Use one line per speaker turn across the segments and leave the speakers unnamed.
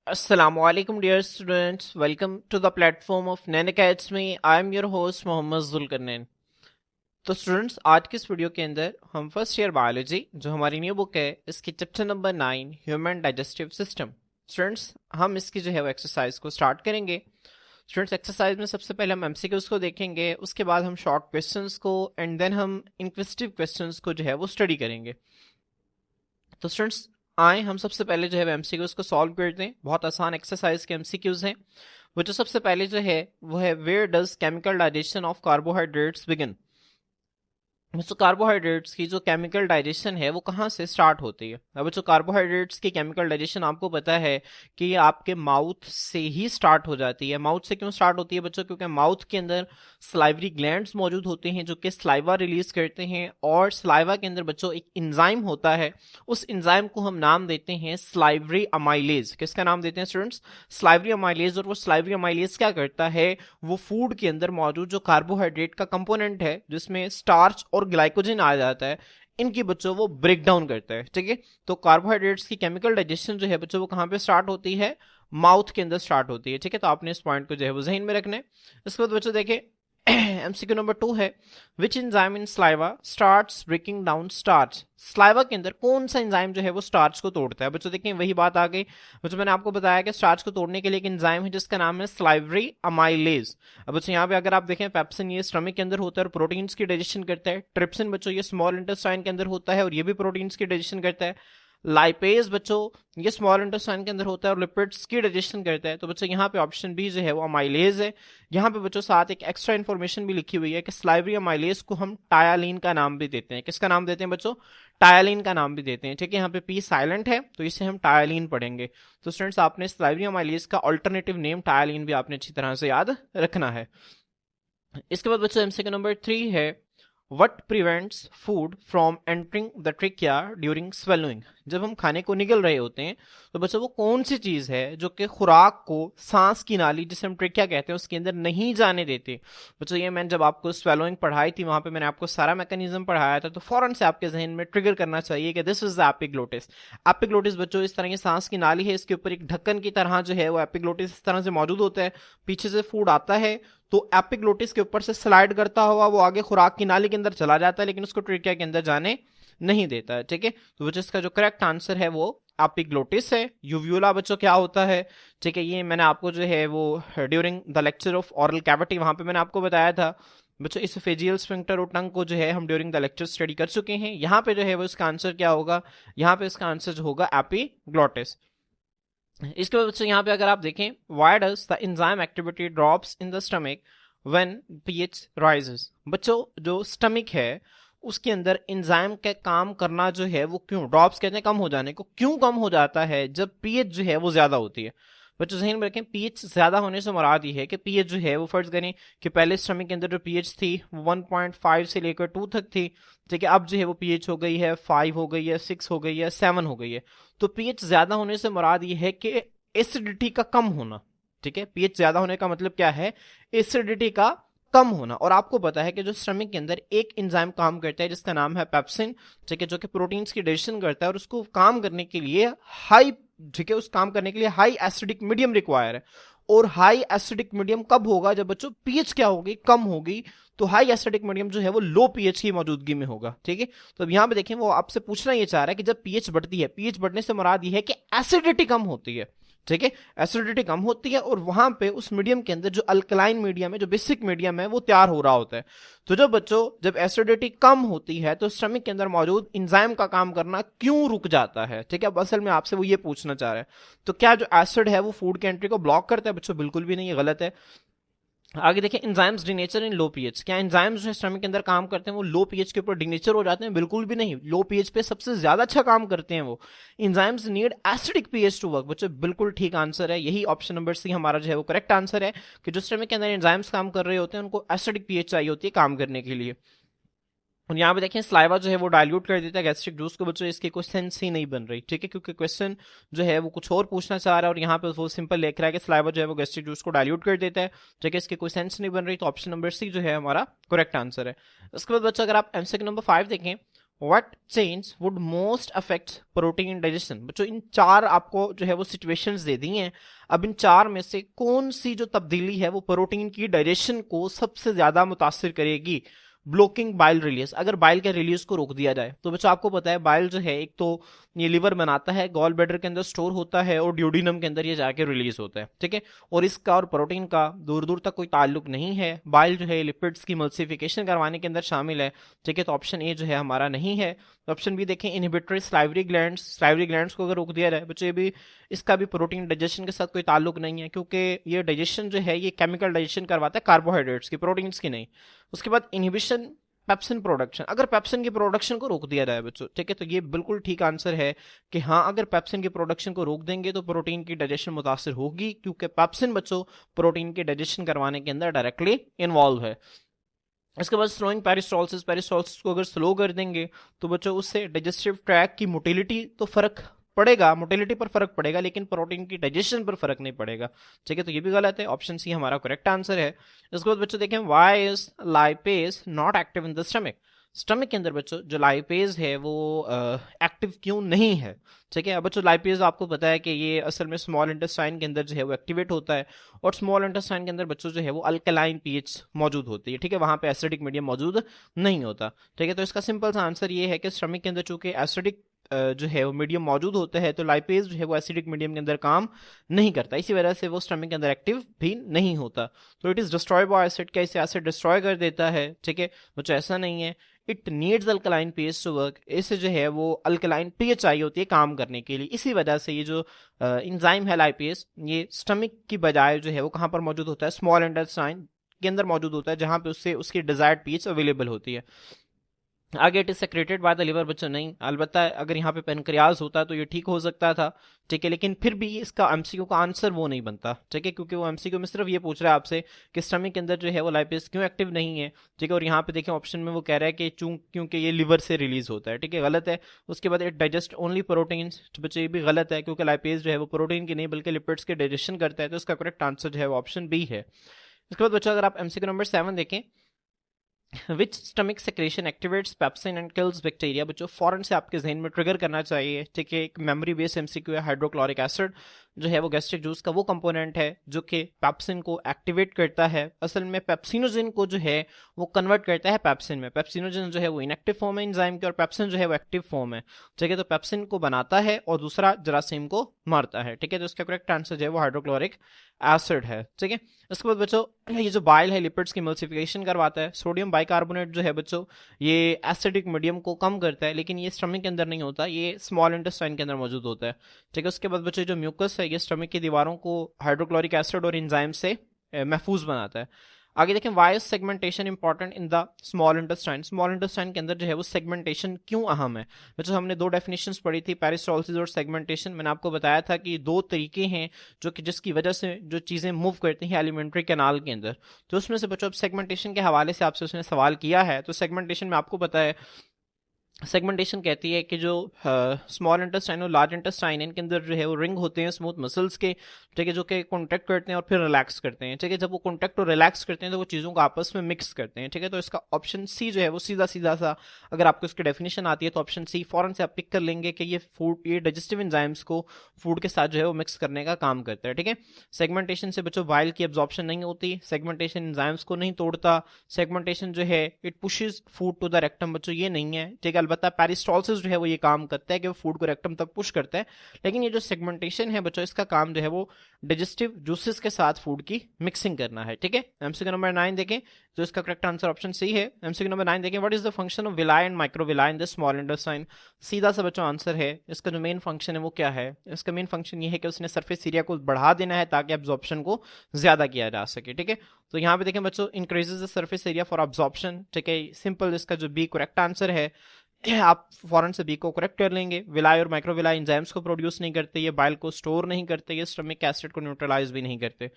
Assalamualaikum dear students, welcome to the platform of Nan Academy. I am your host Mohammad Zulqarnain. तो students, आज की इस video के अंदर हम फर्स्ट ईयर बायोलॉजी जो हमारी न्यू बुक है इसकी chapter number 9 human digestive system, students हम इसकी जो है वो एक्सरसाइज को स्टार्ट करेंगे। स्टूडेंट्स, एक्सरसाइज में सबसे पहले हम एमसीक्यूज को देखेंगे, उसके बाद हम शॉर्ट क्वेश्चंस को एंड देन हम इन्क्विजिटिव क्वेश्चंस को जो है वो स्टडी करेंगे। तो स्टूडेंट्स आए हम सबसे पहले जो है एमसीक्यूज को सॉल्व करते हैं। बहुत आसान एक्सरसाइज के एमसीक्यूज हैं। वो जो सबसे पहले जो है वो है where does chemical digestion of carbohydrates begin. तो कार्बोहाइड्रेट्स की जो केमिकल डाइजेशन है वो कहाँ से स्टार्ट होती है। अब जो कार्बोहाइड्रेट्स की केमिकल डाइजेशन आपको पता है कि ये आपके माउथ से ही स्टार्ट हो जाती है। माउथ से क्यों स्टार्ट होती है बच्चों? क्योंकि माउथ के अंदर स्लाइवरी ग्लैंड्स मौजूद होते हैं जो कि स्लाइवा रिलीज करते हैं, और स्लाइवा के अंदर बच्चों एक इंजाइम होता है। उस इंजाइम को हम नाम देते हैं स्लाइवरी अमाइलेज। किसका नाम देते हैं स्टूडेंट्स? Salivary amylase. और वो स्लाइवरी अमाइलेज क्या करता है, वो फूड के अंदर मौजूद जो कार्बोहाइड्रेट का कंपोनेंट है जिसमें स्टार्च और ग्लाइकोजन आ जाता है, इनकी बच्चों वो ब्रेक डाउन करता है। ठीक है, तो कार्बोहाइड्रेट्स की केमिकल डाइजेशन जो है बच्चों वो कहां पे स्टार्ट होती है? माउथ के अंदर स्टार्ट होती है। ठीक है, तो आपने इस पॉइंट को जो है वो जहन में रखना है। इसके बाद बच्चों देखें एमसीक्यू नंबर 2 है which enzyme in saliva starts breaking down starch. Saliva के अंदर कौन सा एंजाइम जो है वो स्टार्च को तोड़ता है? बच्चों देखें वही बात आ गई। बच्चों मैंने आपको बताया कि स्टार्च को तोड़ने के लिए एक एंजाइम है जिसका नाम है स्लाइवरी अमाइलेज। अब बच्चों यहाँ पे अगर आप देखें पेप्सिन ये स्टमक के अंदर होता है और प्रोटीन्स की डाइजेशन करता है। ट्रिप्सिन बच्चों ये स्मॉल इंटेस्टाइन के अंदर होता है और ये भी प्रोटीन्स की डाइजेशन करता है। लाइपेज बच्चों ये स्मॉल इंटेस्टाइन के अंदर होता है और लिपिड्स की डाइजेशन करता है। तो बच्चों यहाँ पे ऑप्शन बी जो है वो अमाइलेज है। यहाँ पे बच्चों साथ एक एक्स्ट्रा इन्फॉर्मेशन भी लिखी हुई है कि स्लाइवरी अमाइलेज को हम टायालीन का नाम भी देते हैं। किसका नाम देते हैं बच्चों? टायालीन का नाम भी देते हैं। ठीक है, यहाँ पे पी साइलेंट है तो इसे हम टायालीन पढ़ेंगे। तो स्टूडेंट्स आपने स्लाइवरी अमाइलेज का ऑल्टरनेटिव नेम टायालीन भी आपने अच्छी तरह से याद रखना है। इसके बाद बच्चों एमसीक्यू नंबर 3 है What prevents food from entering the trachea during swallowing? जब हम खाने को निगल रहे होते हैं तो बच्चों वो कौन सी चीज है जो कि खुराक को सांस की नाली जिसे हम ट्रेकिया कहते हैं उसके अंदर नहीं जाने देते? बच्चों ये मैंने जब आपको स्वेलोइंग पढ़ाई थी वहां पे मैंने आपको सारा मैकेनिज्म पढ़ाया था, तो फौरन से आपके जहन में ट्रिगर करना चाहिए कि this is the epiglottis. Epiglottis बच्चों इस तरह की सांस की नाली है, इसके ऊपर एक ढक्कन की तरह जो है वो एपिग्लोटिस इस तरह से मौजूद होता है। पीछे से फूड आता है तो एपिग्लोटिस के ऊपर से स्लाइड करता हुआ वो आगे खुराक की नाली के अंदर चला जाता है, लेकिन उसको ट्रेकिया के अंदर जाने नहीं देता है। ठीक है, तो बच्चों इसका जो करेक्ट आंसर है वो एपिग्लोटिस है। यूव्यूला बच्चों क्या होता है? ठीक है, ये मैंने आपको जो है वो during the lecture of oral cavity वहां पे मैंने आपको बताया था। बच्चों इस फेजियल स्फिंक्टर और टंग को जो है हम ड्यूरिंग द लेक्चर स्टडी कर चुके हैं। यहाँ पे जो है वो इसका आंसर क्या होगा? यहाँ पे इसका आंसर जो होगा एपिग्लोटिस। इसके बाद बच्चों यहाँ पे अगर आप देखें why does the enzyme activity drops in the stomach when pH rises. बच्चों जो स्टमक है उसके अंदर एंजाइम का काम करना जो है वो क्यों ड्रॉप्स कहते हैं, कम हो जाने को, क्यों कम हो जाता है जब पीएच जो है वो ज्यादा होती है? बच्चों जहन में रखें पीएच ज्यादा होने से मुराद ये है कि पीएच जो है वो फर्ज करें कि पहले स्टमक के अंदर जो पीएच थी वो 1.5 से लेकर 2 तक थी। ठीक है, अब जो है वो पीएच हो गई है 5 हो गई है 6 हो गई है 7 हो गई है। तो पीएच ज्यादा होने से मुराद ये है कि एसिडिटी का कम होना। ठीक है, पीएच ज्यादा होने का मतलब क्या है? एसिडिटी का कम होना। और आपको पता है कि जो स्टमक के अंदर एक एंजाइम काम करता है जिसका नाम है पेप्सिन। ठीक है, जो कि प्रोटीन्स की डाइजेशन करता है और उसको काम करने के लिए हाई, ठीक है, उस काम करने के लिए हाई एसिडिक मीडियम रिक्वायर है। और हाई एसिडिक मीडियम कब होगा? जब बच्चों पीएच क्या होगी? कम होगी। तो हाई एसिडिक मीडियम जो है वो लो पीएच की मौजूदगी में होगा। ठीक है, तो अब यहां पे देखें वो आपसे पूछना ये चाह रहा है कि जब पीएच बढ़ती है, पीएच बढ़ने से मुराद ये है कि एसिडिटी कम होती है। ठीक है, एसिडिटी कम होती है और वहां पे उस मीडियम के अंदर जो अल्कलाइन मीडियम है, जो बेसिक मीडियम है, वो तैयार हो रहा होता है। तो जब बच्चों जब एसिडिटी कम होती है तो स्टमक के अंदर मौजूद एंजाइम का काम करना क्यों रुक जाता है? ठीक है, अब असल में आपसे वो ये पूछना चाह रहा है। तो क्या जो एसिड है वो फूड की एंट्री को ब्लॉक करता है? बच्चों बिल्कुल भी नहीं, ये गलत है। आगे देखिए एंजाइम्स डिनेचर इन लो पीएच। क्या एंजाइम्स जो स्टमक के अंदर काम करते हैं वो लो पीएच के ऊपर डिनेचर हो जाते हैं? बिल्कुल भी नहीं, लो पीएच पे सबसे ज्यादा अच्छा काम करते हैं वो। Enzymes need acidic pH to work. बच्चों बिल्कुल ठीक आंसर है, यही ऑप्शन नंबर सी हमारा जो है वो करेक्ट आंसर है कि जो स्टमक के अंदर एंजाइम्स काम कर रहे होते हैं उनको एसिडिक पीएच चाहिए होती है काम करने के लिए। और यहाँ पे देखें स्लाइवा जो है वो डाइल्यूट कर देता है गैस्ट्रिक जूस को। बच्चों इसकी कोई सेंस ही नहीं बन रही। ठीक है, क्योंकि क्वेश्चन जो है वो कुछ और पूछना चाह रहा है और यहाँ पे वो सिंपल लिख रहा है कि स्लाइवा जो है वो गैस्ट्रिक जूस को डाइल्यूट कर देता है। ठीक है, इसकी कोई सेंस नहीं बन रही, तो ऑप्शन नंबर सी जो है हमारा करेक्ट आंसर है। उसके बाद बच्चों अगर आप एमसीक्यू नंबर 5 देखें what change would most affect protein digestion. बच्चों इन चार आपको जो है वो सिचुएशंस दे दी हैं। अब इन चार में से कौन सी जो तब्दीली है वो प्रोटीन की डाइजेशन को सबसे ज्यादा मुतासिर करेगी। ब्लॉकिंग बाइल रिलीज, अगर बाइल के रिलीज को रोक दिया जाए तो बच्चों आपको पता है बाइल जो है एक तो ये लिवर बनाता है, गॉल ब्लैडर के अंदर स्टोर होता है और ड्यूडिनम के अंदर ये जाके रिलीज होता है, ठीक है। और इसका और प्रोटीन का दूर दूर तक कोई ताल्लुक नहीं है। बाइल जो है लिपिड्स की मल्सिफिकेशन करवाने के अंदर शामिल है, ठीक है। तो ऑप्शन ए जो है हमारा नहीं है। ऑप्शन बी देखें, inhibitory salivary glands, salivary glands को अगर रोक दिया जाए बच्चों, ये भी इसका भी प्रोटीन डाइजेशन के साथ कोई ताल्लुक नहीं है, क्योंकि ये डाइजेशन जो है ये केमिकल डाइजेशन करवाता है कार्बोहाइड्रेट्स की, प्रोटीन्स की नहीं। उसके बाद इनहिबिशन पेप्सिन प्रोडक्शन, अगर पेप्सिन की प्रोडक्शन को रोक दिया जाए बच्चों, ठीक है, तो ये बिल्कुल ठीक आंसर है कि हाँ, अगर पेप्सिन की प्रोडक्शन को रोक देंगे तो प्रोटीन की डाइजेशन मुतासिर होगी, क्योंकि पेप्सिन बच्चों प्रोटीन की डाइजेशन करवाने के अंदर डायरेक्टली इन्वॉल्व है। इसके बाद स्लोइंग पेरिस्टॉल्सिस, पेरिस्टॉल्सिस को अगर स्लो कर देंगे तो बच्चों उससे डाइजेस्टिव ट्रैक की मोटिलिटी तो फर्क पड़ेगा, मोटिलिटी पर फर्क पड़ेगा, लेकिन प्रोटीन की डाइजेशन पर फर्क नहीं पड़ेगा, ठीक है। तो ये भी गलत है, ऑप्शन सी हमारा करेक्ट आंसर है। इसके बाद बच्चों देखें, why is lipase not active in the stomach. Stomach के अंदर बच्चों जो लाइपेज है वो एक्टिव क्यों नहीं है, ठीक है। अब बच्चों लाइपेज आपको पता है कि ये असल में स्मॉल इंटेस्टाइन के अंदर जो है वो एक्टिवेट होता है, और स्मॉल इंटेस्टाइन के अंदर बच्चों जो है वो अल्कलाइन पीएच मौजूद होती है, ठीक है, वहां पे एसिडिक मीडियम मौजूद नहीं होता, ठीक है। तो इसका सिंपल सा आंसर ये है कि स्टमक के अंदर चूंकि एसिडिक जो है वो मीडियम मौजूद होता है, तो लाइपेज जो है वो एसिडिक मीडियम के अंदर काम नहीं करता, इसी वजह से वो स्टमक के अंदर एक्टिव भी नहीं होता। तो it is destroy bye acid, क्या इसे एसिड डिस्ट्रॉय कर देता है, ठीक है। बच्चों ऐसा नहीं है, it needs alkaline pH to work, इसे जो है वो अल्कलाइन पीएच चाहिए होती है काम करने के लिए। इसी वजह से ये जो इंजाइम है लाइपेज, ये स्टमक की बजाय जो है वो कहाँ पर मौजूद होता है, स्मॉल इंटेस्टाइन के अंदर मौजूद होता है, जहां पे उससे उसकी डिजायर्ड पीएच अवेलेबल होती है। आगे it is secreted by the liver, बच्चों नहीं, अलबत्ता अगर यहाँ पे पेनक्रियाज होता तो ये ठीक हो सकता था, ठीक है, लेकिन फिर भी इसका एमसीक्यू का आंसर वो नहीं बनता, ठीक है, क्योंकि वो एमसीक्यू में सिर्फ ये पूछ रहा है आपसे कि स्टमक के अंदर जो है वो लाइपेज क्यों एक्टिव नहीं है, ठीक है। और यहाँ पे देखें ऑप्शन में वो कह रहा है कि क्योंकि ये लिवर से रिलीज होता है, ठीक है, गलत है। उसके बाद इट डाइजेस्ट ओनली प्रोटीन्स, तो बच्चे ये भी गलत है, क्योंकि लाइपेज जो है वो प्रोटीन की नहीं बल्कि लिपिड्स के डाइजेशन करता है, तो इसका करेक्ट आंसर जो है वो ऑप्शन बी है। इसके बाद बच्चों अगर आप एमसीक्यू नंबर 7 देखें, which stomach secretion activates pepsin and kills bacteria, बच्चों फौरन से आपके जहन में ट्रिगर करना चाहिए, ठीक है। एक मेमोरी बेस्ड एमसीक्यू है, हाइड्रोक्लोरिक एसिड जो है वो गैस्ट्रिक जूस का वो कंपोनेंट है जो कि पेप्सिन को एक्टिवेट करता है। असल में पेप्सिनोजिन को जो है वो कन्वर्ट करता है पेप्सिन में। पेप्सिनोजिन जो है वो इनएक्टिव फॉर्म है एंजाइम की, और पेप्सिन जो है वो एक्टिव फॉर्म है, ठीक है। तो पेप्सिन को बनाता है और दूसरा जरासीम को मारता है, ठीक है। तो इसका करेक्ट आंसर जो है वो हाइड्रोक्लोरिक एसिड है, ठीक है। इसके बाद बच्चों ये जो बाइल है लिपिड्स की मल्सिफिकेशन करवाता है। सोडियम बाइकार्बोनेट जो है बच्चों ये एसिडिक मीडियम को कम करता है, लेकिन ये स्टमक के अंदर नहीं होता, ये स्मॉल इंटेस्टाइन के अंदर मौजूद होता है, ठीक है। उसके बाद बच्चों जो म्यूकस है ये स्टमक की दीवारों को हाइड्रोक्लोरिक एसिड और एंजाइम से महफूज बनाता है। आगे देखें, why is segmentation important in the small intestine. Small intestine के अंदर जो है वो सेगमेंटेशन क्यों अहम है। बच्चों हमने दो डेफिनेशंस पढ़ी थी, पेरिस्टॉल्सिस और सेगमेंटेशन। मैंने आपको बताया था कि दो तरीके हैं जो कि जिसकी वजह से जो चीजें मूव करती हैं एलिमेंट्री कैनाल के अंदर। तो उसमें से बच्चों अब सेगमेंटेशन के हवाले से आपसे उसने सवाल किया है, तो सेगमेंटेशन में आपको पता है सेगमेंटेशन कहती है कि जो स्मॉल इंटेस्टाइन और लार्ज इंटेस्टाइन इनके अंदर जो है वो रिंग होते हैं स्मूथ मसल्स के, ठीक है, जो कि कॉन्टैक्ट करते हैं और फिर रिलैक्स करते हैं, ठीक है। जब वो कॉन्टैक्ट और रिलैक्स करते हैं तो वो चीज़ों को आपस में मिक्स करते हैं, ठीक है। तो इसका ऑप्शन सी जो है वो सीधा सीधा सा, अगर आपको इसकी डेफिनेशन आती है तो ऑप्शन सी फौरन से आप पिक कर लेंगे कि ये डाइजेस्टिव एंजाइम्स को फूड के साथ जो है वो मिक्स करने का काम करता है, ठीक है। सेगमेंटेशन से बच्चों बाइल की एब्जॉर्प्शन नहीं होती, सेगमेंटेशन एंजाइम्स को नहीं तोड़ता, सेगमेंटेशन जो है it pushes food to the rectum, बच्चों ये नहीं है, ठीक है। अलबत्ता पेरिस्टॉल्सिस जो है वो ये काम करता है कि वो फूड को रेक्टम तक पुश करता है, लेकिन ये जो सेगमेंटेशन है बच्चों इसका काम जो है वो डाइजेस्टिव जूसेस के साथ फूड की मिक्सिंग करना है, ठीक है। एमसीक्यू नंबर 9 देखें, तो इसका करेक्ट आंसर ऑप्शन सी है। एमसीक्यू नंबर 9 देखें, what is the function of villi and microvilli in the small intestine. सीधा सा बच्चों आंसर है, इसका जो मेन फंक्शन है वो क्या है। इसका मेन फंक्शन ये है कि उसने सरफेस एरिया को बढ़ा देना है ताकि एब्जॉर्प्शन को ज्यादा किया जा सके, ठीक है। तो यहाँ पे देखें बच्चों, increases the surface area for absorption, ठीक है, सिंपल, इसका जो बी करेक्ट आंसर है। आप फौरन से बी को करेक्ट कर लेंगे। विलाई और माइक्रोविलाई एंजाइम्स को प्रोड्यूस नहीं करते, ये बाइल को स्टोर नहीं करते, ये स्टमक एसिड को न्यूट्रलाइज भी नहीं करते।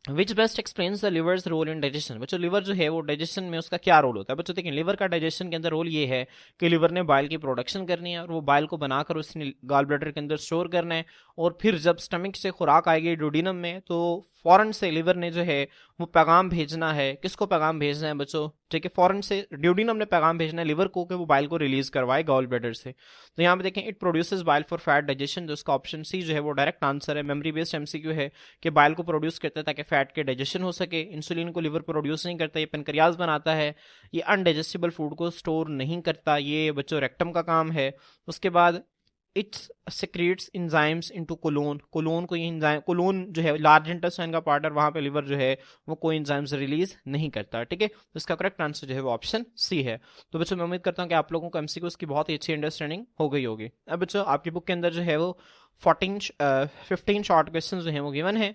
Which best explains the liver's role in digestion. बच्चों लिवर जो है वो डाइजेशन में उसका क्या रोल होता है। बच्चों देखिए लिवर का डाइजेशन के अंदर रोल ये है कि लिवर ने बाइल की प्रोडक्शन करनी है और वो बाइल को बनाकर उसने गॉल ब्लैडर के अंदर स्टोर करना है, और फिर जब स्टमक से खुराक आएगी डोडिनम में तो फौरन से लिवर ने जो है वो पैगाम भेजना है। किसको पैगाम भेजना है बच्चों, ठीक है, फौरन से ड्यूडिनम ने पैगाम भेजना है लिवर को कि वो बाइल को रिलीज करवाए गॉल ब्लैडर से। तो यहाँ पे देखें it produces bile for fat digestion, जो उसका ऑप्शन सी जो है वो डायरेक्ट आंसर है, मेमोरी बेस्ड एमसीक्यू है कि बाइल को प्रोड्यूस करता है ताकि फैट के डाइजेशन हो सके। इंसुलिन को लिवर प्रोड्यूस नहीं करता, ये पेनक्रियाज बनाता है। ये अनडाइजेस्टिबल फूड को स्टोर नहीं करता, ये बच्चों रेक्टम का काम है। उसके बाद its secretes enzymes into colon, colon को ये इंजाइम, कोलोन जो है लार्ज इंटेस्टाइन का पार्ट है, वहां पे लिवर जो है वो कोई इंजाइम्स रिलीज नहीं करता, ठीक है। तो इसका करेक्ट आंसर जो है वो ऑप्शन सी है। तो बच्चों मैं उम्मीद करता हूँ कि आप लोगों को एमसीक्यूज की बहुत ही अच्छी अंडरस्टैंडिंग हो गई होगी। अब बच्चों आपकी बुक के अंदर जो है वो 15 शॉर्ट क्वेश्चन जो है वो गिवन है।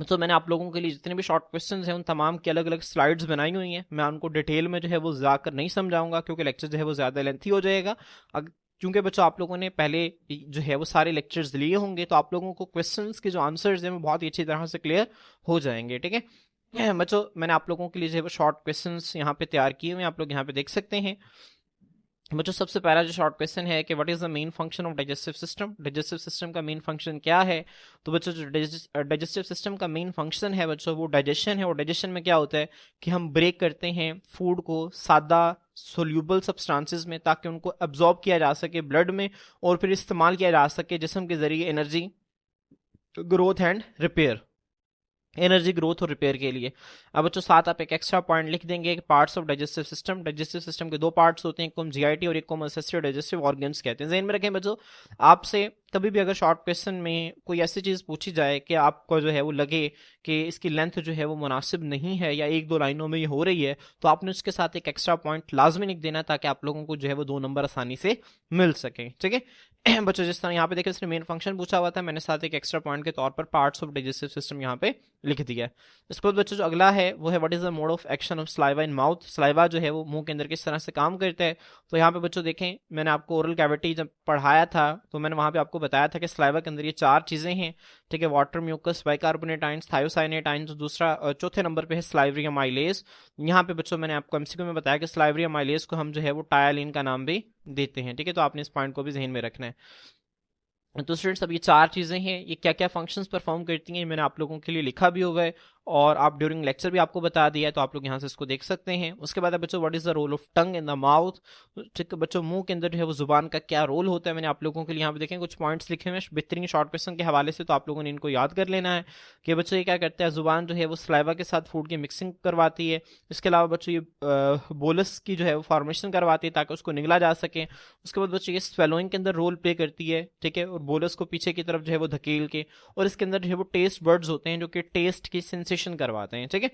तो मैंने आप लोगों के लिए जितने भी शॉर्ट क्वेश्चंस हैं उन तमाम की अलग अलग स्लाइड्स बनाई हुई हैं। मैं उनको डिटेल में जो है वो जाकर नहीं समझाऊंगा क्योंकि लेक्चर जो है वो ज़्यादा लेंथी हो जाएगा। क्योंकि बच्चों आप लोगों ने पहले जो है वो सारे लेक्चर्स लिए होंगे तो आप लोगों को क्वेश्चंस के जो आंसर्स हैं वो बहुत ही अच्छी तरह से क्लियर हो जाएंगे, ठीक है। बच्चों मैंने आप लोगों के लिए जो है वो शॉर्ट क्वेश्चंस यहाँ पे तैयार किए हुए हैं, आप लोग यहाँ पे देख सकते हैं। बच्चों सबसे पहला जो शॉर्ट क्वेश्चन है कि what is the main function of digestive system, digestive system का मेन फंक्शन क्या है। तो बच्चों जो डाइजेस्टिव सिस्टम का मेन फंक्शन है बच्चों वो डाइजेशन है। और डाइजेशन में क्या होता है कि हम ब्रेक करते हैं फूड को सादा सोल्यूबल सब्सटेंसेस में ताकि उनको एब्जॉर्ब किया जा सके ब्लड में और फिर इस्तेमाल किया जा सके जिस्म के जरिए energy growth and repair, energy growth और रिपेयर के लिए। अब बच्चों साथ आप एक एक्स्ट्रा पॉइंट लिख देंगे, parts of digestive system. Digestive system के दो पार्ट्स होते हैं, एक को हम जीआईटी और एक को हम असिस्टेड डाइजेस्टिव ऑर्गन्स कहते हैं। ज़हन में रखें बच्चों, आपसे कभी भी अगर शॉर्ट क्वेश्चन में कोई ऐसी चीज़ पूछी जाए कि आपको जो है वो लगे कि इसकी लेंथ जो है वो मुनासिब नहीं है या एक दो लाइनों में ये हो रही है, तो आपने उसके साथ एक एक्स्ट्रा पॉइंट लाजमी लिख देना ताकि आप लोगों को जो है वो 2 नंबर आसानी से मिल सके, ठीक है। बच्चों जिस तरह यहाँ पे देखिए इसने मेन फंक्शन पूछा हुआ था, मैंने साथ एक एक्स्ट्रा पॉइंट के तौर पर पार्ट्स ऑफ डाइजेस्टिव सिस्टम यहाँ पे लिख दिया है। इसके बाद बच्चों जो अगला है वो है what is the mode of action of saliva in mouth. Saliva जो है वो मुंह के अंदर किस तरह से काम करता है। तो यहाँ पे बच्चों देखें मैंने आपको ओरल कैविटी जब पढ़ाया था तो मैंने वहाँ पे आपको बताया था कि स्लाइवा के अंदर ये 4 चीजें हैं, ठीक है। Water, mucus, bicarbonate ions, thiocyanate ions. दूसरा चौथे नंबर पे है स्लाइवरी अमाइलेज। यहाँ पे बच्चों मैंने आपको एमसीक्यू में बताया कि स्लाइवरी अमाइलेज को हम जो है वो टायालिन का नाम भी देते हैं, ठीक है। तो आपने इस पॉइंट को भी जहन में रखना है। तो स्टूडेंट्स अब ये 4 चीज़ें हैं, ये क्या क्या फंक्शंस परफॉर्म करती हैं मैंने आप लोगों के लिए लिखा भी हुआ है और आप ड्यूरिंग लेक्चर भी आपको बता दिया है, तो आप लोग यहाँ से इसको देख सकते हैं। उसके बाद बच्चों what is the role of tongue in the mouth, ठीक है बच्चों मुंह के अंदर जो है वो जुबान का क्या रोल होता है। मैंने आप लोगों के लिए यहाँ पे देखें कुछ पॉइंट्स लिखे हुए हैं बेहतरीन शॉर्ट क्वेश्चन के हवाले से, तो आप लोगों ने इनको याद कर लेना है कि बच्चों ये क्या करता है, जुबान जो है वो सलाइवा के साथ फूड की मिक्सिंग करवाती है। इसके अलावा बच्चों ये बोलस की जो है वो फॉर्मेशन करवाती है ताकि उसको निगला जा सके। उसके बाद बच्चों ये स्वेलोइंग के अंदर रोल प्ले करती है, ठीक है, और बोलस को पीछे की तरफ जो है वो धकेल के, और इसके अंदर जो है वो टेस्ट बर्ड्स होते हैं जो कि टेस्ट की सेंसेशन करवाते हैं, ठीक है।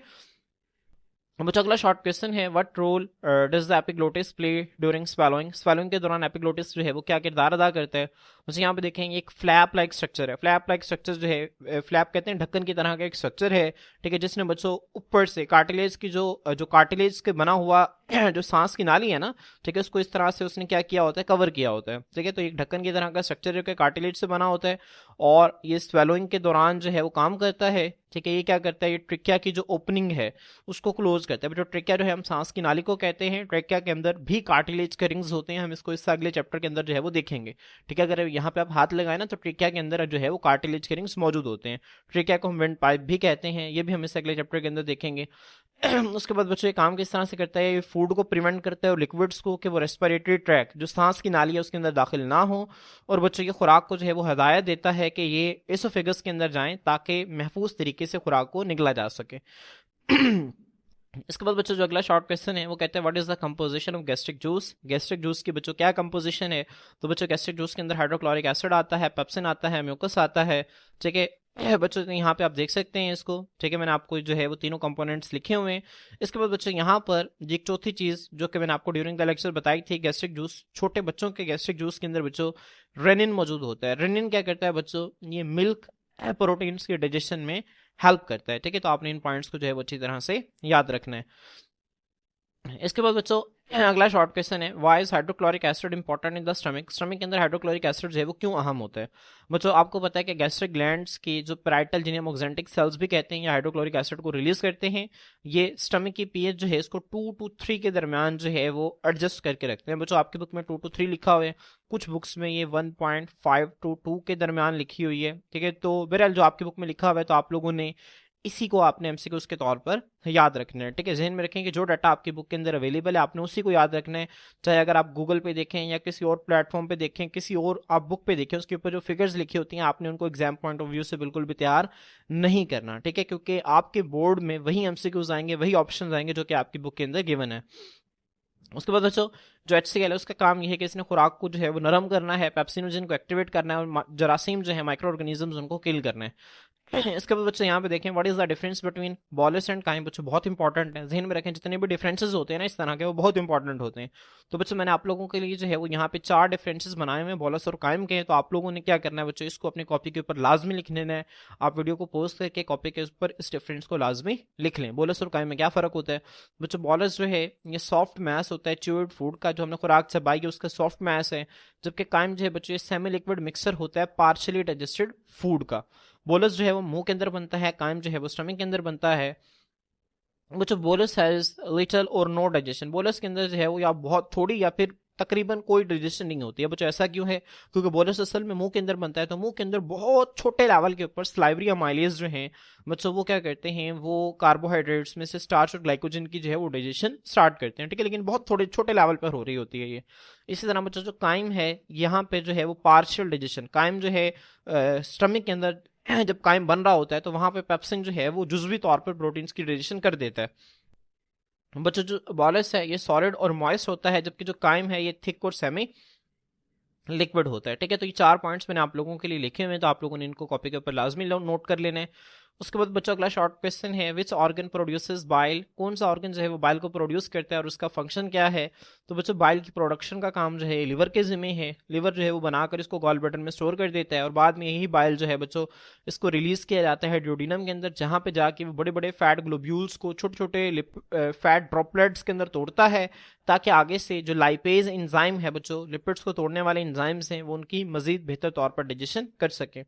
बच्चों अगला शॉर्ट क्वेश्चन है what role does the epiglottis play during swallowing. Swallowing के दौरान एपिग्लोटिस जो है वो क्या किरदार अदा करता है। मुझे यहाँ पे देखेंगे एक फ्लैप लाइक स्ट्रक्चर है। फ्लैप लाइक स्ट्रक्चर जो है, फ्लैप कहते हैं ढक्कन की तरह का एक स्ट्रक्चर है, ठीक है, जिसने बच्चों ऊपर से कार्टिलेज की जो कार्टिलेज के बना हुआ जो सांस की नाली है ना, ठीक है, उसको इस तरह से उसने क्या किया होता है, कवर किया होता है, ठीक है। तो एक ढक्कन की तरह का स्ट्रक्चर जो कि कार्टिलेज से बना होता है और ये स्वेलोइंग के दौरान जो है वो काम करता है, ठीक है। ये क्या करता है, ये ट्रिकिया की जो ओपनिंग है उसको क्लोज करता है। जो ट्रिकिया जो है हम सांस की नाली को कहते हैं, ट्रिकिया के अंदर भी कार्टिलेज के रिंग्स होते हैं, हम इसको इससे अगले चैप्टर के अंदर जो है वो देखेंगे, ठीक है। अगर यहाँ पे आप हाथ लगाए ना तो ट्रिकिया के अंदर जो है वो कार्टिलेज के रिंग्स मौजूद होते हैं। ट्रिकिया को हम विंड पाइप भी कहते हैं, ये भी हम इससे अगले चैप्टर के अंदर देखेंगे। उसके बाद बच्चों ये काम किस तरह से करता है, ये फूड को प्रिवेंट करता है और लिक्विड्स को कि वो रेस्पिरेटरी ट्रैक जो सांस की नाली है उसके अंदर दाखिल ना हो, और बच्चों की खुराक को जो है वो हदायत देता है कि ये एसोफेगस के अंदर जाएं ताकि महफूज तरीके से खुराक को निगला जा सके। इसके बाद बच्चों जो अगला शॉर्ट क्वेश्चन है वो कहते हैं what is the composition of gastric juice. Gastric juice की बच्चों क्या कंपोजिशन है। तो बच्चों गैस्ट्रिक जूस के अंदर हाइड्रोक्लोरिक एसिड आता है, पेप्सिन आता है, म्यूकस आता है, ठीक है। बच्चों यहाँ पे आप देख सकते हैं इसको, ठीक है, मैंने आपको जो है वो तीनों कंपोनेंट्स लिखे हुए हैं। इसके बाद बच्चों यहाँ पर एक चौथी चीज जो कि मैंने आपको ड्यूरिंग द लेक्चर बताई थी, गैस्ट्रिक जूस, छोटे बच्चों के गैस्ट्रिक जूस के अंदर बच्चों रेनिन मौजूद होता है। रेनिन क्या करता है बच्चों, ये मिल्क प्रोटीन्स के डाइजेशन में हेल्प करता है, ठीक है। तो आपने इन पॉइंट्स को जो है वो अच्छी तरह से याद रखना है। इसके बाद बच्चों अगला शॉर्ट क्वेश्चन है, why is hydrochloric acid important in the stomach. Stomach के अंदर हाइड्रोक्लोरिक एसिड जो है वो क्यों अहम होता है। बच्चों आपको पता है कि गैस्ट्रिक ग्लैंड्स की जो पैराइटल, जिन्हें हम ऑक्जेंटिक सेल्स भी कहते हैं, ये हाइड्रोक्लोरिक एसिड को रिलीज करते हैं। ये स्टमक की पीएच जो है इसको 2 to 3 के दरमियान जो है वो एडजस्ट करके रखते हैं। बच्चों आपकी बुक में 2 to 3 लिखा हुआ है, कुछ बुक्स में ये 1.5 to 2 के दरमियान लिखी हुई है। ठीक है, तो बहरहाल जो आपकी बुक में लिखा हुआ है तो आप लोगों ने इसी को आपने एमसीक्यूज के तौर पर याद रखना है। ठीक है, जहन में रखें कि जो डाटा आपकी बुक के अंदर अवेलेबल है आपने उसी को याद रखना है। चाहे अगर आप गूगल पे देखें या किसी और प्लेटफॉर्म पे देखें, किसी और आप बुक पे देखें, उसके ऊपर जो फिगर्स लिखी होती हैं आपने उनको एग्जाम पॉइंट ऑफ व्यू से बिल्कुल भी तैयार नहीं करना। ठीक है, क्योंकि आपके बोर्ड में वही एमसीक्यूज आएंगे, वही ऑप्शन आएंगे जो कि आपकी बुक के अंदर गिवन है। उसके बाद बच्चों जो HCl है उसका काम यह है कि इसने खुराक को जो है वो नरम करना है, पेप्सिनोजन को एक्टिवेट करना है और जरासीम जो है माइक्रो ऑर्गेनिजम्स उनको किल करना है। इसके बाद बच्चों यहाँ पे देखें what is the difference between bolus and chyme. बच्चों बहुत इंपॉर्टेंट है, ध्यान में रखें जितने भी डिफरेंसेस होते हैं ना इस तरह के वो बहुत इंपॉर्टेंट होते हैं। तो बच्चों मैंने आप लोगों के लिए जो है वो यहाँ पे 4 डिफरेंसेस बनाए हुए हैं बॉलस और काइम के। तो आप लोगों ने क्या करना है बच्चों, इसको अपनी कॉपी के ऊपर लाजमी लिख लेना है। आप वीडियो को पोस्ट करके कॉपी के ऊपर इस डिफरेंस को लाजमी लिख लें। बॉलस और काइम में क्या फर्क होता है बच्चों, बॉलस जो है ये सॉफ्ट मैस होता है च्यूड फूड का, जो हमने खुराक चबाई है उसका सॉफ्ट मैस है। जबकि काइम जो है बच्चों ये सेमी लिक्विड मिक्सर होता है पार्शियली डाइजेस्टेड फूड का। बोलस जो है वो मुंह के अंदर बनता है, काइम जो है वो स्टमक के अंदर बनता है। बच्चों बोलस हैज लिटिल और नो डाइजेशन। बोलस के अंदर जो है वो या बहुत थोड़ी या फिर तकरीबन कोई डाइजेशन नहीं होती है। बच्चों ऐसा क्यों है, क्योंकि बोलस असल में मुंह के अंदर बनता है, तो मुंह के अंदर बहुत छोटे लेवल के ऊपर स्लाइवरी अमाइलेज जो हैं बच्चों वो क्या करते हैं, वो कार्बोहाइड्रेट्स में से स्टार्च और ग्लाइकोजन की जो है वो डाइजेशन स्टार्ट करते हैं। ठीक है, लेकिन बहुत थोड़े छोटे लेवल पर हो रही होती है ये। इसी तरह बच्चों जो काइम है यहाँ पे जो है वो पार्शियल डाइजेशन, काइम जो है स्टमक के अंदर जब काइम बन रहा होता है तो वहां पे पेप्सिन जो है वो जुजवी तौर पर प्रोटीन्स की डाइजेशन कर देता है। बच्चों जो बॉलस है ये सॉलिड और मॉइस्ट होता है, जबकि जो काइम है ये थिक और सेमी लिक्विड होता है। ठीक है, तो ये 4 पॉइंट्स मैंने आप लोगों के लिए लिखे हुए हैं, तो आप लोगों ने इनको कॉपी के ऊपर लाजमी नोट कर लेना है। उसके बाद बच्चों अगला शॉर्ट क्वेश्चन है, विच ऑर्गन प्रोड्यूसेस बाइल। कौन सा ऑर्गन जो है वो बाइल को प्रोड्यूस करता है और उसका फंक्शन क्या है। तो बच्चों बाइल की प्रोडक्शन का काम जो है लिवर के जिम्मे है। लिवर जो है वो बनाकर इसको गॉल ब्लैडर में स्टोर कर देता है और बाद में यही बाइल जो है बच्चों इसको रिलीज किया जाता है ड्यूडिनम के अंदर, जहां पे जाके वो बड़े बड़े फैट ग्लोब्यूल्स को छोटे छोटे फैट ड्रॉपलेट्स के अंदर तोड़ता है, ताकि आगे से जो लाइपेज इंजाइम है बच्चों, लिपिड्स को तोड़ने वाले इंजाइम्स हैं, वो उनकी मजीद बेहतर तौर पर डाइजेशन कर सके।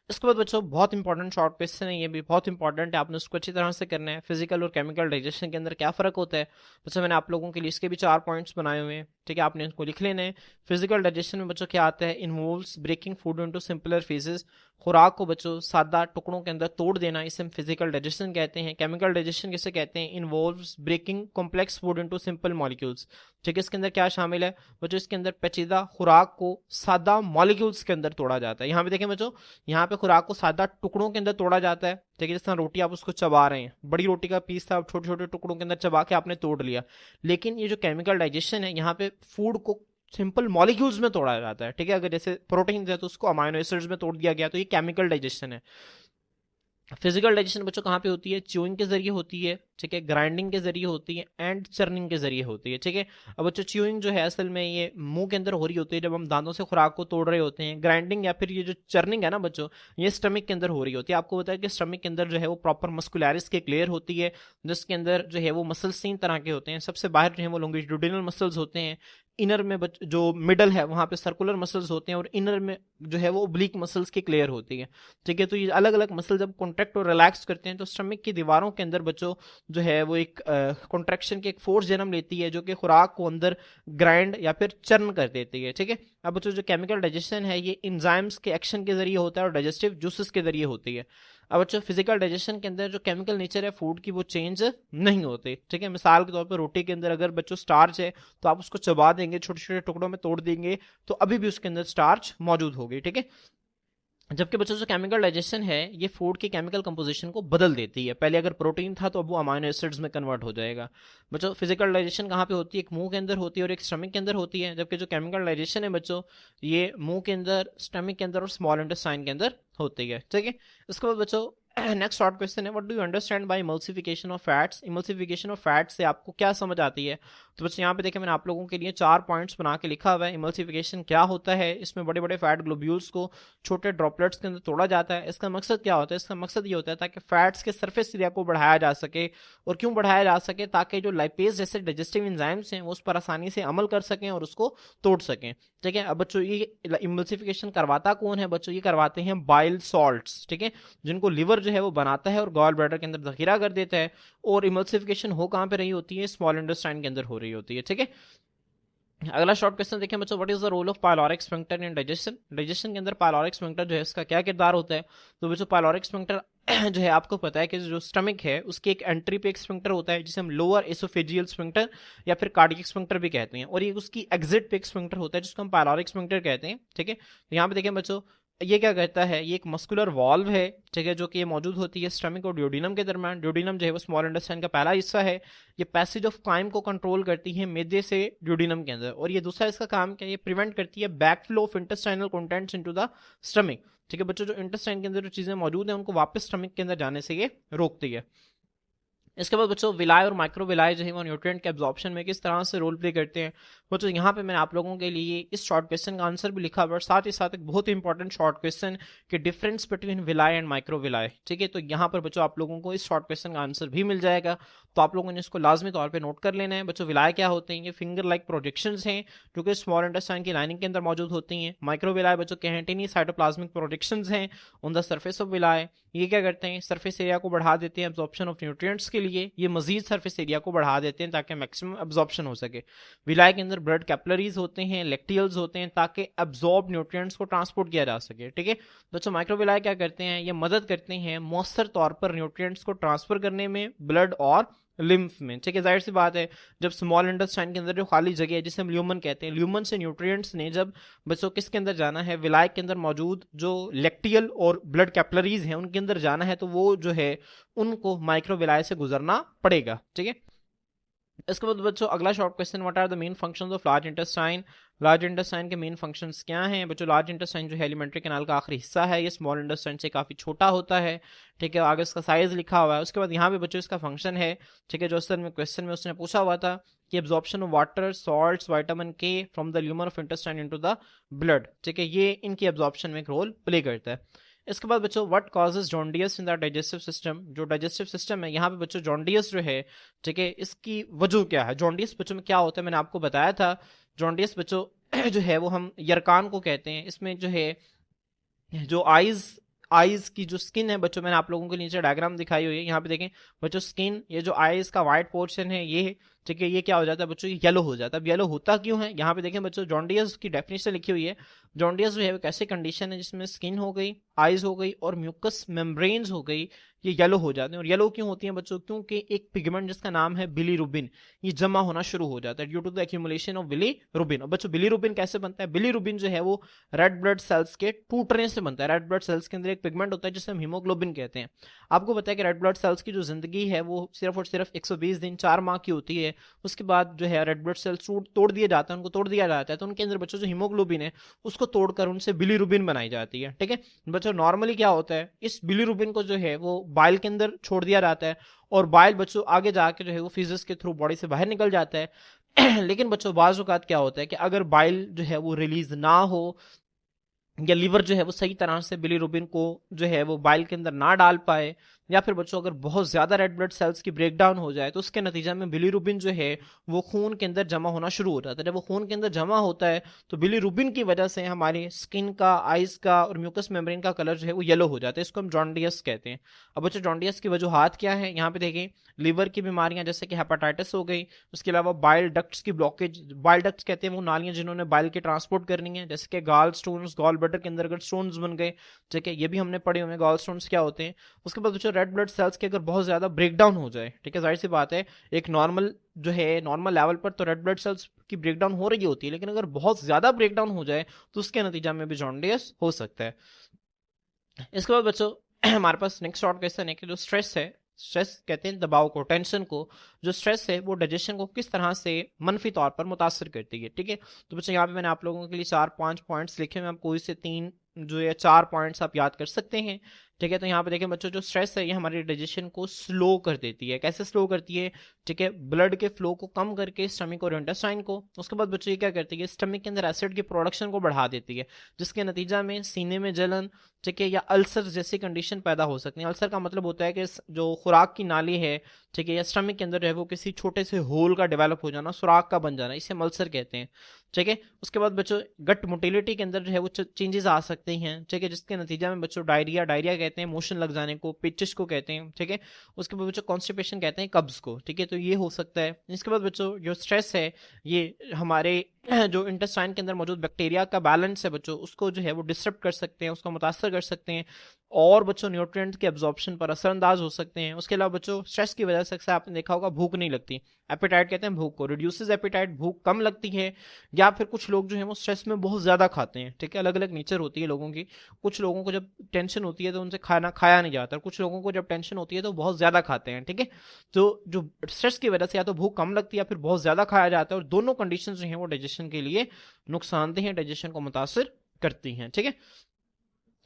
इसके बाद बच्चों बहुत इंपॉर्टेंट शॉर्ट क्वेश्चन है, ये भी बहुत इंपॉर्टेंट है, आपने उसको अच्छी तरह से करना है। फिजिकल और केमिकल डाइजेशन के अंदर क्या फर्क होता है बच्चों, मैंने आप लोगों के लिए इसके भी 4 पॉइंट्स बनाए हुए हैं। ठीक है, आपने इसको लिख लेना है। फिजिकल डाइजेशन में बच्चों क्या आता है, involves breaking food into simpler phases. खुराक को बच्चों सादा टुकड़ों के अंदर तोड़ देना, इसे हम फिजिकल डाइजेशन कहते हैं। केमिकल डाइजेशन किसे कहते हैं, involves breaking complex food into simple molecules. ठीक है, इसके अंदर क्या शामिल है बच्चों, इसके अंदर पेचीदा खुराक को सादा मॉलिक्यूल्स के अंदर तोड़ा जाता है। यहाँ पे देखें बच्चों, यहाँ पे खुराक को सादा टुकड़ों के अंदर तोड़ा जाता है। ठीक है, जिस तरह रोटी आप उसको चबा रहे हैं, बड़ी रोटी का पीस था, छोटे छोटे टुकड़ों के अंदर चबा के आपने तोड़ लिया। लेकिन ये जो केमिकल डाइजेशन है यहाँ पे फूड को सिंपल मॉलिक्यूल्स में तोड़ा जाता है। ठीक है, अगर जैसे प्रोटीन है तो उसको अमाइनो एसिड्स में तोड़ दिया गया, तो ये केमिकल डाइजेशन है। फिजिकल डाइजेशन बच्चों कहाँ पे होती है, च्यूइंग के जरिए होती है। ठीक है, ग्राइंडिंग के जरिए होती है एंड चर्निंग के जरिए होती है। ठीक है, अब बच्चों च्यूइंग जो है असल में ये मुंह के अंदर हो रही होती है जब हम दांतों से खुराक को तोड़ रहे होते हैं। ग्राइंडिंग या फिर ये जो चर्निंग है ना बच्चों, ये स्टमक के अंदर हो रही होती है। आपको बताया कि स्टमक के अंदर जो है वो प्रॉपर मस्कुलैरिस के क्लियर होती है, जिसके अंदर जो है वो मसल्स 3 तरह के होते हैं। सबसे बाहर जो है वो लॉन्गिट्यूडिनल मसल्स होते हैं, इनर में जो मिडल है वहां पे सर्कुलर मसल्स होते हैं और इनर में जो है वो ओब्लिक मसल्स की क्लियर होती है। ठीक है, तो ये अलग अलग मसल जब कॉन्ट्रैक्ट और रिलैक्स करते हैं तो स्टमक की दीवारों के अंदर बच्चों जो है वो एक कॉन्ट्रैक्शन की एक फोर्स जन्म लेती है, जो कि खुराक को अंदर ग्राइंड या फिर चर्न कर देती है। ठीक है, अब बच्चों जो केमिकल डाइजेशन है ये इंजाइम्स के एक्शन के जरिए होता है और डाइजेस्टिव जूसेस के जरिए होती है। अब बच्चों फिजिकल डाइजेशन के अंदर जो केमिकल नेचर है फूड की वो चेंज नहीं होती। ठीक है, मिसाल के तौर पर रोटी के अंदर अगर बच्चों स्टार्च है तो आप उसको चबा देंगे, छोटे छोटे टुकड़ों में तोड़ देंगे, तो अभी भी उसके अंदर स्टार्च मौजूद होगी। ठीक है, जबकि बच्चों जो केमिकल डाइजेशन है ये फूड की केमिकल कंपोजिशन को बदल देती है। पहले अगर प्रोटीन था तो अब वो अमाइनो एसिड्स में कन्वर्ट हो जाएगा। बच्चों फिजिकल डाइजेशन कहाँ पे होती है, एक मुंह के अंदर होती है और एक स्टमक के अंदर होती है, जबकि जो केमिकल डाइजेशन है बच्चों ये मुंह के अंदर, स्टमक के अंदर और स्मॉल इंटेस्टाइन के अंदर होती है। ठीक है, उसके बाद बच्चों नेक्स्ट शॉर्ट क्वेश्चन है, what do you understand by emulsification of fats. Emulsification of fats से आपको क्या समझ आती है। तो बच्चों यहाँ पे देखिए मैंने आप लोगों के लिए 4 पॉइंट्स बना के लिखा हुआ है। इमल्सिफिकेशन क्या होता है, इसमें बड़े बड़े फैट ग्लोब्यूल्स को छोटे ड्रॉपलेट्स के अंदर तोड़ा जाता है। इसका मकसद क्या होता है, इसका मकसद ये होता है ताकि फैट्स के सरफेस एरिया को बढ़ाया जा सके। और क्यों बढ़ाया जा सके, ताकि जो लाइपेज जैसे डाइजेस्टिव एंजाइम्स हैं वो उस पर आसानी से अमल कर सकें और उसको तोड़ सकें। ठीक है, अब बच्चों ये इमल्सिफिकेशन करवाता कौन है बच्चों, ये करवाते हैं बाइल सॉल्ट्स। ठीक है, जिनको लिवर जो है वो बनाता है और गॉल ब्लैडर के अंदर जखीरा कर देता है। और इमल्सिफिकेशन हो कहाँ पे रही होती है, स्मॉल इंटेस्टाइन के अंदर हो रही होती है। ठीक है, अगला शॉर्ट क्वेश्चन देखें बच्चों, what is the role of pyloric sphincter in digestion. Digestion के अंदर पाइलोरिक स्फिंक्टर जो है इसका क्या किरदार होता है। तो बच्चों पाइलोरिक स्फिंक्टर जो है आपको पता है कि जो स्टमक है उसकी एक एंट्री पे एक स्फिंक्टर होता है जिसे हम लोअर एसोफेजियल स्फिंक्टर या फिर कार्डियक स्फिंक्टर भी कहते हैं, और ये उसकी एग्जिट पे एक स्फिंक्टर होता है जिसको हम पाइलोरिक स्फिंक्टर कहते हैं। ठीक है, तो यहाँ पे देखें बच्चों, ये क्या करता है, ये एक मस्कुलर वॉल्व है। ठीक है, जो कि ये मौजूद होती है स्टमक और ड्यूडिनम के दरमियान। ड्यूडिनम जो है वो स्मॉल इंटेस्टाइन का पहला हिस्सा है। ये पैसेज ऑफ काइम को कंट्रोल करती है मैदे से ड्यूडिनम के अंदर। और ये दूसरा इसका काम क्या है, ये प्रिवेंट करती है backflow of intestinal contents into the stomach. ठीक है बच्चों, जो इंटेस्टाइन के अंदर जो चीजें मौजूद हैं उनको वापस स्टमक के अंदर जाने से ये रोकती है। इसके बाद बच्चों विलाय और माइक्रोविलाय जो है वो न्यूट्रिएंट के एब्जॉर्प्शन में किस तरह से रोल प्ले करते हैं। बच्चों यहाँ पे मैंने आप लोगों के लिए इस शॉर्ट क्वेश्चन का आंसर भी लिखा हुआ है और साथ ही साथ एक बहुत ही इंपॉर्टेंट शॉर्ट क्वेश्चन के डिफरेंस बिटवीन विलाय एंड माइक्रोविलाय। ठीक है, तो यहाँ पर बच्चों आप लोगों को इस शॉर्ट क्वेश्चन का आंसर भी मिल जाएगा, तो आप लोगों ने इसको लाजमी तौर पर नोट कर लेना है। बच्चों विलाय क्या होते हैं, ये फिंगर लाइक प्रोजेक्शंस हैं जो कि स्मॉल इंटेस्टाइन की लाइनिंग के अंदर मौजूद होती हैं। माइक्रोविलाय बच्चों कैंटिनी साइटोप्लाज्मिक प्रोजेक्शंस हैं ऑन द सर्फेस ऑफ विलाय। ये क्या करते हैं, सरफेस एरिया को बढ़ा देते हैं एब्जॉर्प्शन ऑफ न्यूट्रिएंट्स के लिए। ये मजीद सरफेस एरिया को बढ़ा देते हैं ताकि मैक्सिमम एब्जॉर्प्शन हो सके। विलाय के अंदर ब्लड कैपिलरीज होते हैं, लेक्टियल्स होते हैं ताकि एब्जॉर्ब न्यूट्रिएंट्स को ट्रांसपोर्ट किया जा सके। ठीक है दोस्तों, माइक्रोविलाय क्या करते हैं, ये मदद करते हैं मौसर तौर पर न्यूट्रिएंट्स को ट्रांसफर करने में ब्लड और लिम्फ में। ठीक है, जाहिर सी बात है जब स्मॉल इंटेस्टाइन के अंदर जो खाली जगह है जिसे हम ल्यूमन कहते हैं, ल्यूमन से न्यूट्रिएंट्स ने जब बच्चों किसके अंदर जाना है, विलाय के अंदर मौजूद जो लेक्टियल और ब्लड कैपिलरीज हैं उनके अंदर जाना है, तो वो जो है उनको माइक्रोविलाय से गुजरना पड़ेगा। ठीक है, इसके बाद बच्चों अगला short question, what are the main functions of large intestine. Large intestine के मेन फंक्शंस क्या हैं बच्चों। लार्ज इंटेस्टाइन जो है एलिमेंट्री कैनाल का आखिरी हिस्सा है, ये स्मॉल इंटेस्टाइन से काफी छोटा होता है। ठीक है, आगे इसका साइज लिखा हुआ है। उसके बाद यहाँ पे बच्चों इसका फंक्शन है। ठीक है, जो असल में क्वेश्चन में उसने पूछा हुआ था कि absorption of water, salts, vitamin K from the lumen of intestine into the blood. ठीक है, ये इनकी एब्जॉर्प्शन में एक रोल प्ले करता है। इसके बाद बच्चों what causes jaundice in the digestive system. जो डाइजेस्टिव सिस्टम है यहाँ पे बच्चों जॉन्डियस जो है, ठीक है, इसकी वजह क्या है। जॉन्डियस बच्चों में क्या होता है, मैंने आपको बताया था। जॉन्डियस बच्चों जो है वो हम यरकान को कहते हैं। इसमें जो है जो आईज की जो स्किन है बच्चों, मैंने आप लोगों के नीचे डायग्राम दिखाई हुई है, यहाँ पे देखें बच्चों स्किन, ये जो आईज का व्हाइट पोर्शन है ये, ठीक है, ये क्या हो जाता है बच्चों, ये येलो हो जाता है। अब येलो होता क्यों है, यहाँ पे देखें बच्चों जॉन्डियस की डेफिनेशन लिखी हुई है। जॉन्डियस जो है वो कैसे कंडीशन है जिसमें स्किन हो गई, आईज हो गई और म्यूकस मेम्ब्रेन्स हो गई, ये येलो हो जाते हैं। और येलो क्यों होती है बच्चों, क्योंकि एक पिगमेंट जिसका नाम है बिलीरुबिन, ये जमा होना शुरू हो जाता है due to the accumulation of bilirubin. और बच्चों बिलीरुबिन कैसे बनता है, बिलीरुबिन जो है वो रेड ब्लड सेल्स के टूटने से बनता है। रेड ब्लड सेल्स के अंदर एक पिगमेंट होता है जिसे हम हीमोग्लोबिन कहते हैं। आपको पता है कि रेड ब्लड सेल्स की जो जिंदगी है वो सिर्फ और सिर्फ 120 दिन 4 माह की होती है। उसके बाद जो है रेड ब्लड सेल्स तोड़ दिए जाते हैं, उनको तोड़ दिया जाता है, तो उनके अंदर बच्चों जो हीमोग्लोबिन है उसको तोड़कर उनसे बिलीरुबिन बनाई जाती है। ठीक है बच्चों, नॉर्मली क्या होता है, इस बिलीरुबिन को जो है वो बाइल के अंदर छोड़ दिया जाता है और बाइल बच्चों आगे जाके जो है वो फिजिक्स के थ्रू बॉडी से बाहर निकल जाता है। लेकिन बच्चों बाज़ औक़ात क्या होता है कि अगर बाइल जो है वो रिलीज ना हो या लीवर जो है वो सही तरह से बिलीरुबिन को जो है वो बाइल के अंदर ना डाल पाए, या फिर बच्चों अगर बहुत ज्यादा रेड ब्लड सेल्स की ब्रेकडाउन हो जाए, तो उसके नतीजा में बिलीरुबिन जो है वो खून के अंदर जमा होना शुरू हो जाता है। जब वो खून के अंदर जमा होता है तो बिलीरुबिन की वजह से हमारी स्किन का, आइज का और म्यूकस मेम्ब्रेन का कलर जो है वो येलो हो जाता है। इसको हम जॉन्डियस कहते हैं। अब बच्चों जॉन्डियस की वजूहात क्या है, यहाँ पे देखें लीवर की बीमारियां जैसे कि हेपेटाइटिस हो गई, उसके अलावा बाइल डक्ट्स की ब्लॉकेज, बाइल डक्ट्स कहते हैं वो नालियां जिन्होंने बाइल की ट्रांसपोर्ट करनी है, जैसे कि गाल स्टोन्स, गॉल ब्लैडर के अंदर अगर स्टोन्स बन गए, ठीक है, ये भी हमने पढ़े हुए गॉल स्टोन्स क्या होते हैं। उसके बाद बच्चों रेड ब्लड सेल्स के अगर बहुत ज्यादा ब्रेकडाउन हो जाए, ठीक है, जाहिर सी बात है एक नॉर्मल जो है नॉर्मल लेवल पर तो रेड ब्लड सेल्स की ब्रेकडाउन हो रही होती है, लेकिन अगर बहुत ज्यादा ब्रेकडाउन हो जाए तो उसके नतीजा में भी जॉन्डियस हो सकता है। इसके बाद बच्चों हमारे पास नेक्स्ट शॉर्ट क्वेश्चन है कि जो स्ट्रेस है, स्ट्रेस कहते हैं दबाव को, टेंशन को, जो स्ट्रेस है वो डाइजेशन को किस तरह से मनफी तौर पर मुतासर करती है। ठीक है, तो बच्चों यहाँ पे मैंने आप लोगों के लिए 4-5 पॉइंट्स लिखे हैं, आप कोई से 3 जो है 4 पॉइंट्स आप याद कर सकते हैं। ठीक है। तो यहाँ पे देखें बच्चों, जो स्ट्रेस है ये हमारे डाइजेशन को स्लो कर देती है। कैसे स्लो करती है? ठीक है, ब्लड के फ्लो को कम करके स्टमक और इंटेस्टाइन को। उसके बाद बच्चों ये क्या करती है, स्टमक के अंदर एसिड की प्रोडक्शन को बढ़ा देती है, जिसके नतीजा में सीने में जलन, ठीक है, या अल्सर जैसी कंडीशन पैदा हो सकती है। अल्सर का मतलब होता है कि जो खुराक की नाली है, ठीक है, या स्टमक के अंदर जो है वो किसी छोटे से होल का डेवलप हो जाना, सुराख का बन जाना, इसे हम अल्सर कहते हैं। ठीक है। उसके बाद बच्चों गट मोटिलिटी के अंदर जो है वो चेंजेस आ सकते हैं, ठीक है, जिसके नतीजा में बच्चों डायरिया, डायरिया कहते हैं मोशन लग जाने को, पिचिश को कहते हैं। ठीक है। उसके बाद बच्चों कॉन्स्टिपेशन कहते हैं कब्ज को। ठीक है, तो ये हो सकता है। इसके बाद बच्चों जो स्ट्रेस है ये हमारे जो इंटेस्टाइन के अंदर मौजूद बैक्टीरिया का बैलेंस है बच्चों, उसको जो है वो डिस्टर्ब कर सकते हैं, उसको मुतासर कर सकते हैं, और बच्चों न्यूट्रिएंट्स के एब्जॉर्प्शन पर असरअंदाज हो सकते हैं। उसके अलावा बच्चों स्ट्रेस की वजह से अक्सर आपने देखा होगा भूख नहीं लगती। एपेटाइट कहते हैं भूख को, रिड्यूसेस एपेटाइट, भूख कम लगती है। या फिर कुछ लोग जो है वो स्ट्रेस में बहुत ज्यादा खाते हैं। ठीक है, अलग अलग नेचर होती है लोगों की। कुछ लोगों को जब टेंशन होती है तो उनसे खाना खाया नहीं जाता, कुछ लोगों को जब टेंशन होती है तो बहुत ज्यादा खाते हैं। ठीक है, तो जो स्ट्रेस की वजह से या तो भूख कम लगती है या फिर बहुत ज्यादा खाया जाता है, और दोनों कंडीशन जो है वो डाइजेशन के लिए नुकसानदेह हैं, डाइजेशन को मुतासिर करती हैं। ठीक है,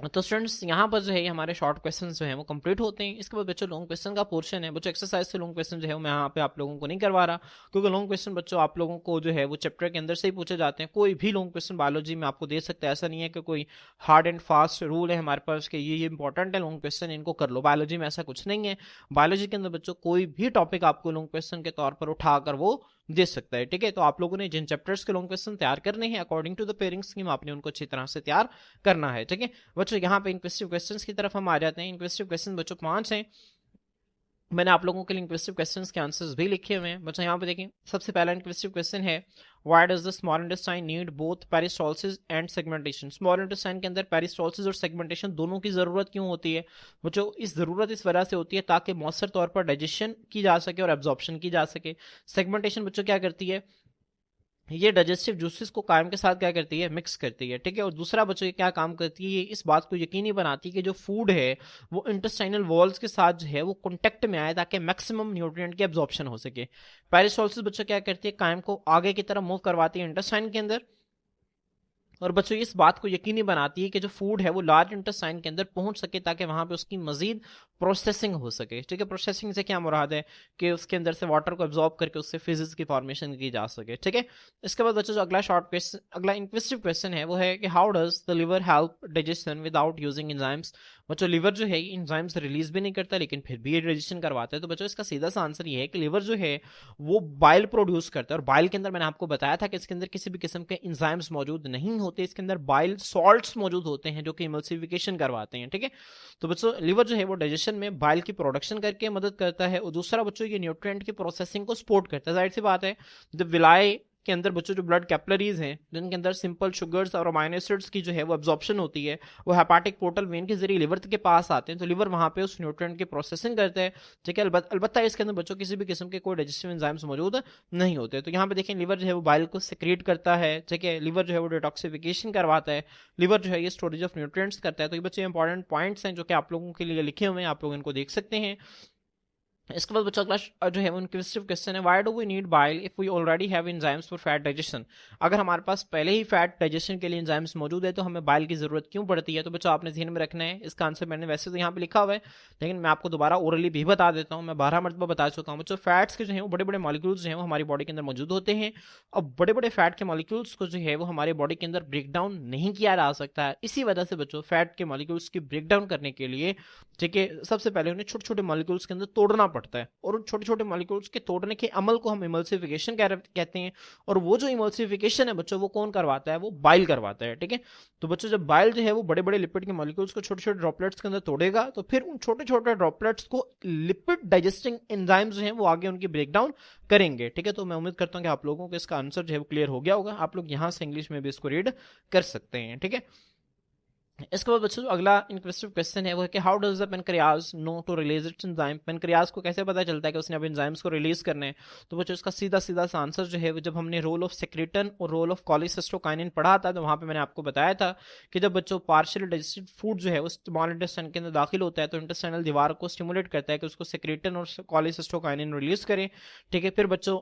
तो स्टूडेंट्स यहाँ पर जो है हमारे शॉर्ट क्वेश्चन जो है वो कंप्लीट होते हैं। इसके बाद बच्चों लॉन्ग क्वेश्चन का पोर्शन है। बच्चों एक्सरसाइज से लॉन्ग क्वेश्चन जो है मैं यहाँ पे आप लोगों को नहीं करवा रहा, क्योंकि लॉन्ग क्वेश्चन बच्चों आप लोगों को जो है वो चैप्टर के अंदर से ही पूछे जाते हैं। कोई भी लॉन्ग क्वेश्चन बायोलॉजी में आपको दे सकता है, ऐसा नहीं है कि कोई हार्ड एंड फास्ट रूल है हमारे पास कि ये इंपॉर्टेंट है लॉन्ग क्वेश्चन, इनको कर लो। बायोलॉजी में ऐसा कुछ नहीं है। बायोलॉजी के अंदर बच्चों कोई भी टॉपिक आपको लॉन्ग क्वेश्चन के तौर पर उठाकर वो दे सकता है। ठीक है, तो आप लोगों ने जिन चैप्टर्स के लॉन्ग क्वेश्चन तैयार करने हैं according to the pairing scheme, आपने उनको अच्छी तरह से तैयार करना है। ठीक है बच्चों, यहाँ पे इनक्वेस्टिव क्वेश्चंस की तरफ हम आ जाते हैं। इनक्वेस्टिव क्वेश्चन बच्चों 5 हैं। मैंने आप लोगों के लिए इनक्वेस्टिव क्वेश्चंस के आंसर्स भी लिखे हुए हैं। बच्चों यहाँ पे देखें, सबसे पहला इनक्वेस्टिव क्वेश्चन है, why does the small intestine need both peristalsis and segmentation. Small intestine के अंदर पेरिस्टॉल्सिस और सेगमेंटेशन दोनों की जरूरत क्यों होती है? बच्चों इस जरूरत इस वजह से होती है ताकि मौसर तौर पर डाइजेशन की जा सके और एब्जॉर्प्शन की जा सके। सेगमेंटेशन बच्चों क्या करती है, ये डाइजेस्टिव जूसेस को कायम के साथ क्या करती है, मिक्स करती है। ठीक है, और दूसरा बच्चों ये क्या काम करती है, ये इस बात को यकीनी बनाती है कि जो फूड है वो इंटेस्टाइनल वॉल्स के साथ जो है वो कांटेक्ट में आए ताकि मैक्सिमम न्यूट्रिएंट की एब्जॉर्प्शन हो सके। पेरिस्टॉल्सिस बच्चों क्या करती है, कायम को आगे की तरफ मूव करवाती है इंटेस्टाइन के अंदर, और बच्चों इस बात को यकीनी बनाती है कि जो फूड है वो लार्ज इंटेस्टाइन के अंदर पहुंच सके ताकि वहां पे उसकी मजीद प्रोसेसिंग हो सके। ठीक है, प्रोसेसिंग से क्या मुराद है कि उसके अंदर से वाटर को एब्जॉर्ब करके उससे फिजिक्स की फॉर्मेशन की जा सके। ठीक है, इसके बाद बच्चों जो अगला शॉर्ट क्वेश्चन, अगला इन्क्वेस्टिव क्वेश्चन है वो है कि how does the liver help digestion without using enzymes. बच्चों लिवर जो है एंजाइम्स रिलीज भी नहीं करता लेकिन फिर भी ये डाइजेशन करवाता है। तो बच्चों इसका सीधा सा आंसर ये है कि लिवर जो है वो बाइल प्रोड्यूस करता है, और बाइल के अंदर मैंने आपको बताया था कि इसके अंदर किसी भी किस्म के एंजाइम्स मौजूद नहीं होते, इसके अंदर बाइल सॉल्ट्स मौजूद होते हैं जो कि इमल्सिफिकेशन करवाते हैं। ठीक है, तो बच्चों लिवर जो है वो डाइजेशन में बाइल की प्रोडक्शन करके मदद करता है, और दूसरा बच्चों ये न्यूट्रिएंट की प्रोसेसिंग को सपोर्ट करता है। जाहिर सी बात है जब विलाय के अंदर बच्चों जो ब्लड कैपिलरीज हैं जिनके अंदर सिंपल शुगर्स और अमाइनो एसिड्स की जो है वो एब्जॉर्प्शन होती है, वो हेपाटिक पोर्टल वेन के जरिए लिवर के पास आते हैं, तो लिवर वहां पे उस न्यूट्रिएंट की प्रोसेसिंग करता है। ठीक है, अलबत्ता इसके अंदर बच्चों किसी भी किस्म के कोई डाइजेस्टिव एंजाइम्स मौजूद नहीं होते। तो यहाँ पे देखें लिवर जो है वो बाइल को सेक्रेट करता है। ठीक है, लिवर जो है वो डिटॉक्सिफिकेशन करवाता है, लिवर जो है ये स्टोरेज ऑफ न्यूट्रिएंट्स करता है। तो ये बच्चे इंपॉर्टेंट पॉइंट्स हैं जो कि आप लोगों के लिए लिखे हुए हैं, आप लोग इनको देख सकते हैं। इसके बाद बच्चों अगला जो है इनक्विजिटिव क्वेश्चन है, why do we need bile if we already have enzymes for fat digestion. अगर हमारे पास पहले ही फैट डाइजेशन के लिए एंजाइम्स मौजूद है तो हमें बाइल की जरूरत क्यों पड़ती है? तो बच्चों आपने ध्यान में रखना है, इसका आंसर मैंने वैसे तो यहाँ पे लिखा हुआ है लेकिन मैं आपको दोबारा ओरली भी बता देता हूँ, मैं 12 मरतबा बता चुका हूँ। बच्चों फैट्स के जो है वो बड़े बड़े मॉलिक्यूल्स जो है वो हमारी बॉडी के अंदर मौजूद होते हैं, और बड़े बड़े फैट के मॉलिक्यूल्स को जो है वो हमारे बॉडी के अंदर ब्रेक डाउन नहीं किया जा सकता है। इसी वजह से बच्चों फैट के मॉलिक्यूल्स की ब्रेक डाउन करने के लिए, ठीक है, सबसे पहले उन्हें छोटे छोटे मॉलिक्यूल्स के अंदर तोड़ना पड़ता है, और उन छोटे छोटे मॉलिक्यूल्स के तोड़ने के अमल को हम इमल्सिफिकेशन कहते हैं। और वो जो इमल्सिफिकेशन है बच्चों वो कौन करवाता है? वो बाइल करवाता है। ठीक है, तो बच्चों जब बाइल जो है वो बड़े बड़े लिपिड के मॉलिक्यूल्स को छोटे छोटे ड्रॉपलेट्स के अंदर तोड़ेगा तो फिर उन छोटे छोटे ड्रॉपलेट्स को लिपिड डाइजेस्टिंग एंजाइम्स जो हैं वो आगे उनकी ब्रेक डाउन करेंगे। ठीक है, तो मैं उम्मीद करता हूं कि आप लोगों को इसका आंसर जो है वो क्लियर हो गया होगा। आप लोग यहां से इंग्लिश में भी इसको रीड कर सकते हैं। ठीक है, इसके बाद बच्चों अगला इनक्वेस्टिव क्वेश्चन है वो है कि how does the pancreas know to release its enzyme. Pancreas को कैसे पता चलता है कि उसने अब एंजाइम्स को रिलीज करने हैं? तो बच्चों इसका सीधा सीधा सा आंसर जो है जब हमने रोल ऑफ सेक्रेटन और रोल ऑफ कॉलीसिस्टोकाइनिन पढ़ा था तो वहां पे मैंने आपको बताया था कि जब बच्चों पार्शियल डाइजेस्टेड फूड जो है उस स्मॉल इंटेस्टाइन के अंदर दाखिल होता है तो इंटेस्टाइनल दीवार को स्टिमुलेट करता है कि उसको सेक्रेटन और कॉलीसिस्टोकाइनिन रिलीज करे। ठीक है, फिर बच्चों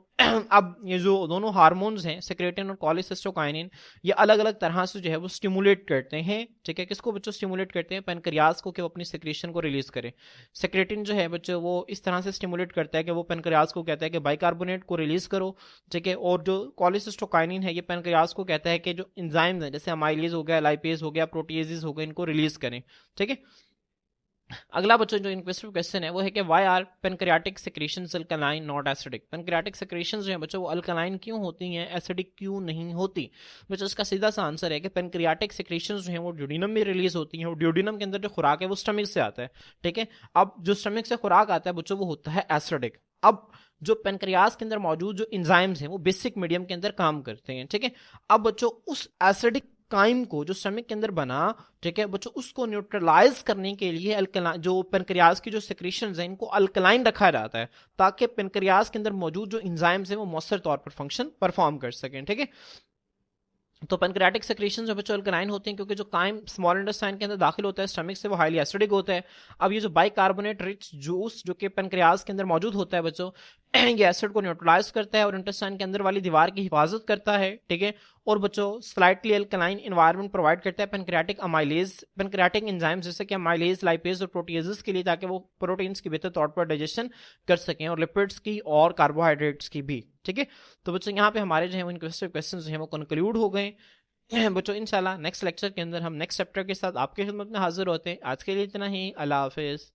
अब ये जो दोनों हार्मोन्स हैं सेक्रेटन और कॉलीसिस्टोकाइनिन, ये अलग अलग तरह से जो है वो स्टिमुलेट करते हैं। ठीक है, हैं, किसको बच्चों स्टिमुलेट करते हैं, पेनक्रियाज को, कि वो अपनी सेक्रेशन को रिलीज करे। सेक्रेटिन जो है बच्चों वो इस तरह से स्टिमुलेट करता है कि वो पेनक्रियाज को कहता है कि बाइकार्बोनेट को रिलीज करो, ठीक है। और जो कोलेसिस्टोकाइनिन है ये पेनक्रियाज को कहता है कि जो एंजाइम्स हैं जैसे अमाइलेज हो गया, लाइपेज हो गया, प्रोटीएजेस हो गए, इनको रिलीज करें, ठीक है। अगला बच्चों जो इनक्वेस्टिव क्वेश्चन है वो है कि why are pancreatic secretions alkaline not acidic. Pancreatic secretions जो है बच्चों वो अल्कलाइन क्यों होती हैं, एसिडिक क्यों नहीं होती। बच्चों इसका सीधा सा आंसर है कि पेनक्रियाटिक सेक्रेशंस जो है वो ड्यूडिनम में रिलीज होती हैं, और ड्यूडिनम के अंदर जो खुराक है वो स्टमक से आता है, ठीक है। अब जो स्टमक से खुराक आता है बच्चों वो होता है एसिडिक। अब जो पेनक्रियाज के अंदर मौजूद जो एंजाइम्स हैं वो बेसिक मीडियम के अंदर काम करते हैं, ठीक है। अब बच्चों उस एसिडिक काइम को जो स्टमक के अंदर बना, ठीक है बच्चों, उसको न्यूट्रलाइज करने के लिए अल्कलाइन जो पेनक्रियाज की जो सेक्रेशंस हैं इनको अल्कलाइन रखा जाता है, ताकि पेनक्रियाज के अंदर मौजूद जो एंजाइम्स हैं वो मौसर तौर पर फंक्शन परफॉर्म कर सकें, ठीक है। तो पेनक्रियाटिक सेक्रेशन जो बच्चों अल्कलाइन होते हैं क्योंकि जो काइम स्मॉल इंटेस्टाइन के अंदर दाखिल होता है स्टमक से वो हाईली एसिडिक होता है। अब ये जो बाइकार्बोनेट रिच जूस जो कि पेनक्रियाज के अंदर मौजूद होता है बच्चों, ये एसिड को न्यूट्रलाइज करता है और इंटेस्टाइन के अंदर वाली दीवार की हिफाजत करता है, ठीक है। और बच्चों स्लाइटली अल्कलाइन एनवायरनमेंट प्रोवाइड करता है पेनक्रियाटिक अमाइलेज, पेनक्रियाटिक एंजाइम्स जैसे कि अमाइलेज, लाइपेज और प्रोटीएजेस के लिए, ताकि वो प्रोटीन्स की बेहतर तौर पर डाइजेशन कर सकें, और लिपिड्स की और कार्बोहाइड्रेट्स की भी, ठीक है। तो बच्चों यहाँ पे हमारे जो है क्वेश्चन जो है वो कंक्लूड हो गए। बच्चों इंशाल्लाह नेक्स्ट लेक्चर के अंदर हम नेक्स्ट चैप्टर के साथ आपके खिदमत में हाजिर होते हैं। आज के लिए इतना ही, अल्लाह हाफिज।